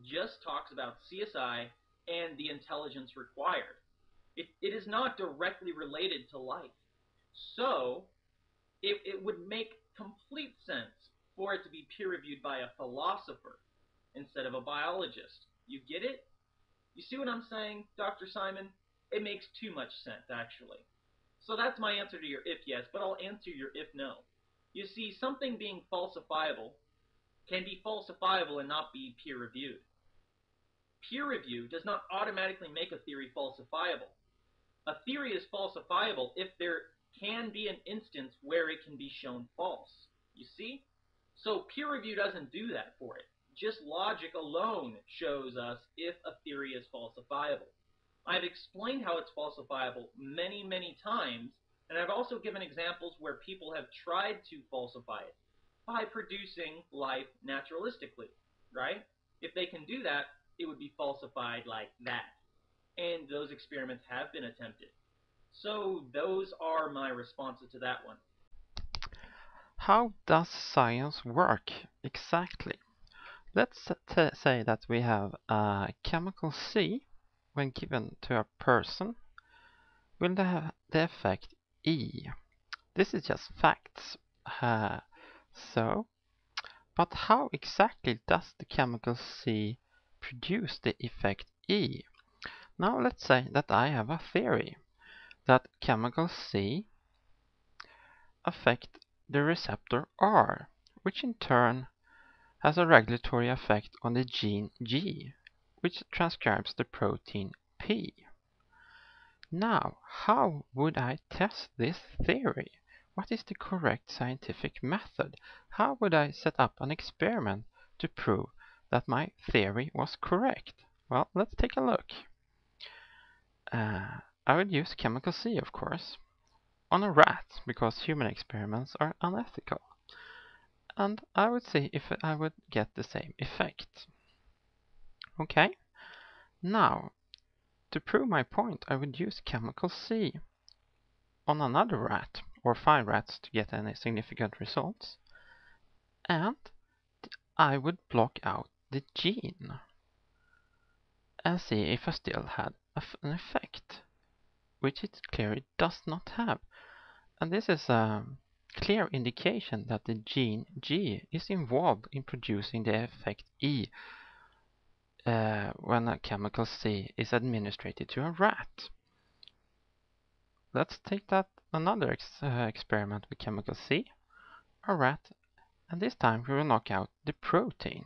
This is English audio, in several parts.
just talks about CSI and the intelligence required. It is not directly related to life. So it would make complete sense for it to be peer reviewed by a philosopher instead of a biologist. You get it? You see what I'm saying, Dr. Simon? It makes too much sense, actually. So that's my answer to your if yes, but I'll answer your if no. You see, something being falsifiable can be falsifiable and not be peer reviewed. Peer review does not automatically make a theory falsifiable. A theory is falsifiable if there can be an instance where it can be shown false. You see? So peer review doesn't do that for it. Just logic alone shows us if a theory is falsifiable. I've explained how it's falsifiable many, many times, and I've also given examples where people have tried to falsify it by producing life naturalistically, right? If they can do that, it would be falsified like that. And those experiments have been attempted. So those are my responses to that one. How does science work exactly? Let's say that we have a chemical C when given to a person will have the effect E. This is just facts. Uh, so, but how exactly does the chemical C produce the effect E? Now let's say that I have a theory that chemical C affect the receptor R, which in turn has a regulatory effect on the gene G, which transcribes the protein P. Now, how would I test this theory? What is the correct scientific method? How would I set up an experiment to prove that my theory was correct? Well, let's take a look. I would use chemical C, of course, on a rat, because human experiments are unethical. And I would see if I would get the same effect. Okay, now, to prove my point, I would use chemical C on another rat, or 5 rats to get any significant results, and I would block out the gene and see if I still had an effect, which it clearly does not have. And this is a clear indication that the gene G is involved in producing the effect E when a chemical C is administered to a rat. Let's take that another experiment with chemical C, a rat, and this time we will knock out the protein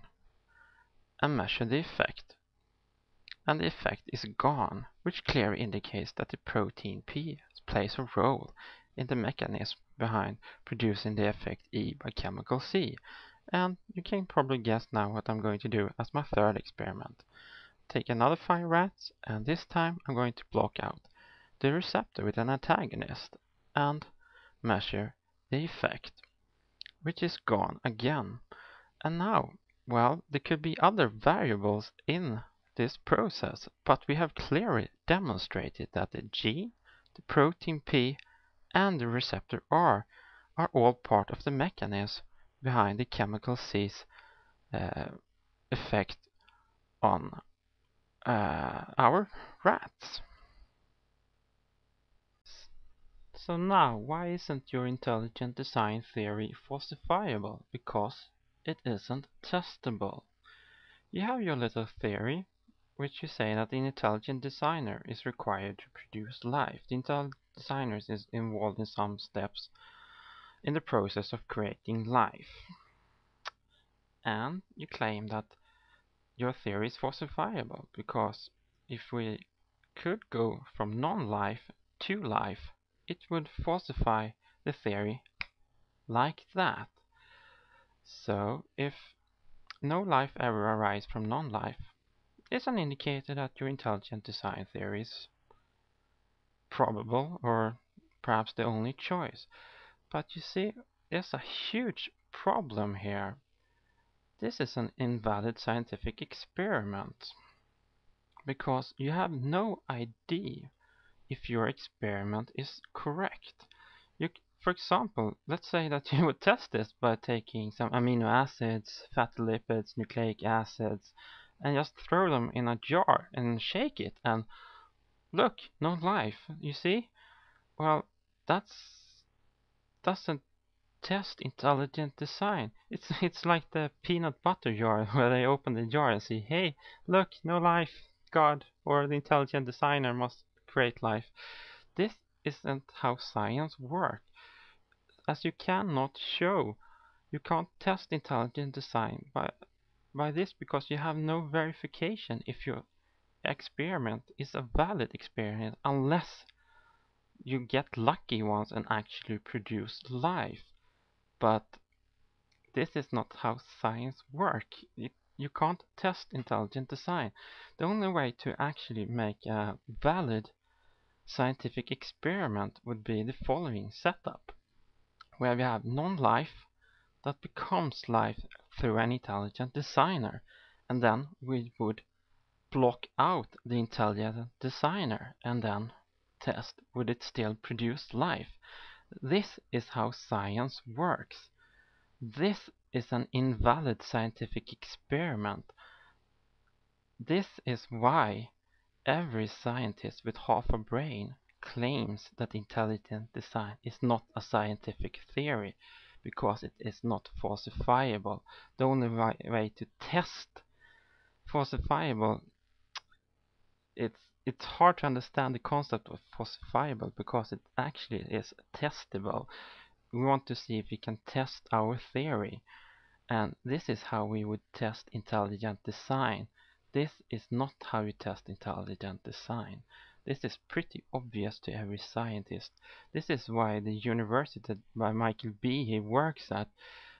and measure the effect. And the effect is gone, which clearly indicates that the protein P plays a role in the mechanism behind producing the effect E by chemical C. And you can probably guess now what I'm going to do as my third experiment. Take another 5 rats, and this time I'm going to block out the receptor with an antagonist and measure the effect, which is gone again. And now, well, there could be other variables in this process, but we have clearly demonstrated that the gene, the protein P, and the receptor R are all part of the mechanism behind the chemical C's effect on our rats. So now, why isn't your intelligent design theory falsifiable? Because it isn't testable. You have your little theory, which you say that the intelligent designer is required to produce life. The intelligent designer is involved in some steps in the process of creating life. And you claim that your theory is falsifiable because if we could go from non-life to life, it would falsify the theory like that. So if no life ever arises from non-life, it's an indicator that your intelligent design theory is probable or perhaps the only choice. But you see, there's a huge problem here. This is an invalid scientific experiment because you have no idea if your experiment is correct. For example, let's say that you would test this by taking some amino acids, fatty lipids, nucleic acids, and just throw them in a jar and shake it and look, no life. You see? Well, that's doesn't test intelligent design. It's like the peanut butter jar where they open the jar and see, hey, look, no life. God or the intelligent designer must create life. This isn't how science works. As you cannot show, you can't test intelligent design by this because you have no verification if your experiment is a valid experiment unless you get lucky once and actually produce life. But this is not how science works. You can't test intelligent design. The only way to actually make a valid scientific experiment would be the following setup, where we have non-life that becomes life through an intelligent designer, and then we would block out the intelligent designer and then test would it still produce life. This is how science works. This is an invalid scientific experiment. This is why every scientist with half a brain claims that intelligent design is not a scientific theory because it is not falsifiable. The only way to test falsifiable, it's hard to understand the concept of falsifiable because it actually is testable. We want to see if we can test our theory. And this is how we would test intelligent design. This is not how you test intelligent design. This is pretty obvious to every scientist. This is why the university that Michael Behe works at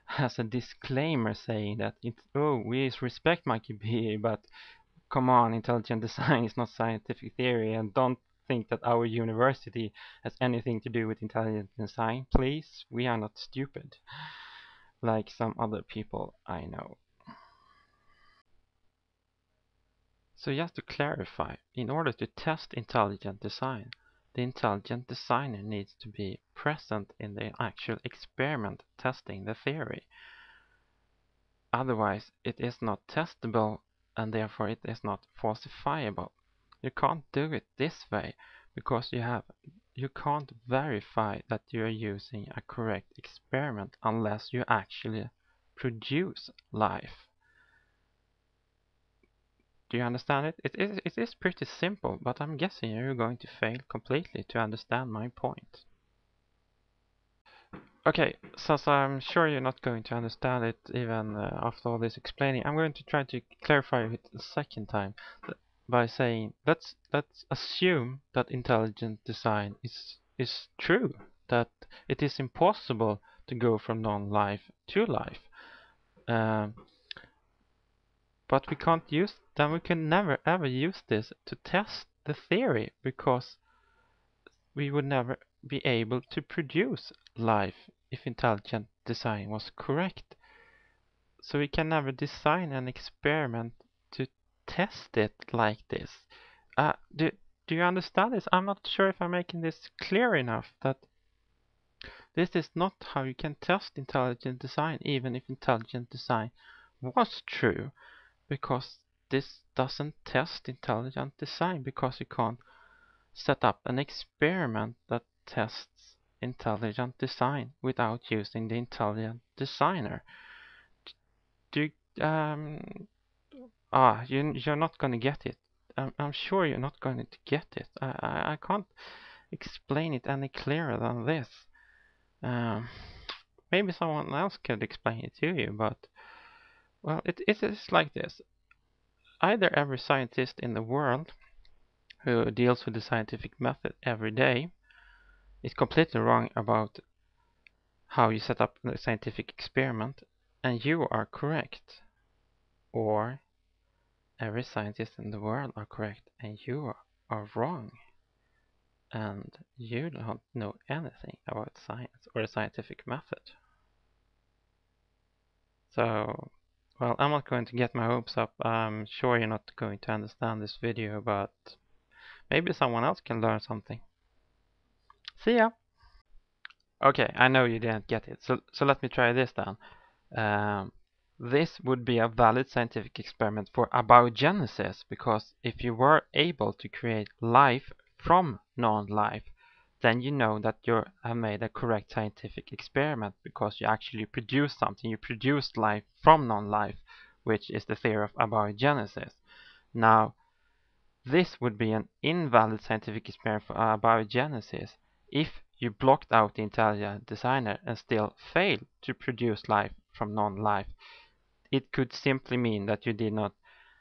has a disclaimer saying that we respect Michael Behe, but come on, intelligent design is not scientific theory, and don't think that our university has anything to do with intelligent design. Please, we are not stupid like some other people I know. So just to clarify, in order to test intelligent design, the intelligent designer needs to be present in the actual experiment testing the theory. Otherwise, it is not testable and therefore it is not falsifiable. You can't do it this way because you can't verify that you are using a correct experiment unless you actually produce life. Do you understand it? It is pretty simple, but I'm guessing you're going to fail completely to understand my point. Okay, so I'm sure you're not going to understand it even after all this explaining. I'm going to try to clarify it a second time by saying let's assume that intelligent design is true, that it is impossible to go from non-life to life. But we can't use, then we can never ever use this to test the theory because we would never be able to produce life if intelligent design was correct. So we can never design an experiment to test it like this. Do you understand this? I'm not sure if I'm making this clear enough that this is not how you can test intelligent design, even if intelligent design was true. Because this doesn't test intelligent design because you can't set up an experiment that tests intelligent design without using the intelligent designer. You're not going to get it. I'm sure you're not going to get it. I can't explain it any clearer than this. Maybe someone else could explain it to you, but well, it is like this. Either every scientist in the world who deals with the scientific method every day is completely wrong about how you set up a scientific experiment, and you are correct. Or every scientist in the world are correct, and you are wrong. And you don't know anything about science or the scientific method. So, well, I'm not going to get my hopes up. I'm sure you're not going to understand this video, but maybe someone else can learn something. See ya! Okay, I know you didn't get it, so let me try this then. this would be a valid scientific experiment for abiogenesis, because if you were able to create life from non-life, then you know that you have made a correct scientific experiment, because you actually produced something. You produced life from non-life, which is the theory of abiogenesis. Now, this would be an invalid scientific experiment for abiogenesis if you blocked out the intelligent designer and still failed to produce life from non-life. It could simply mean that you did not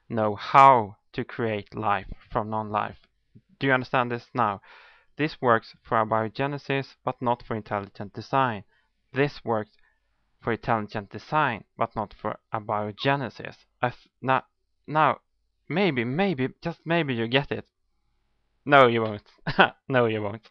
know how to create life from non-life. Do you understand this now? This works for abiogenesis, but not for intelligent design. This works for intelligent design, but not for abiogenesis. Now, maybe, just maybe you get it. No, you won't. No, you won't.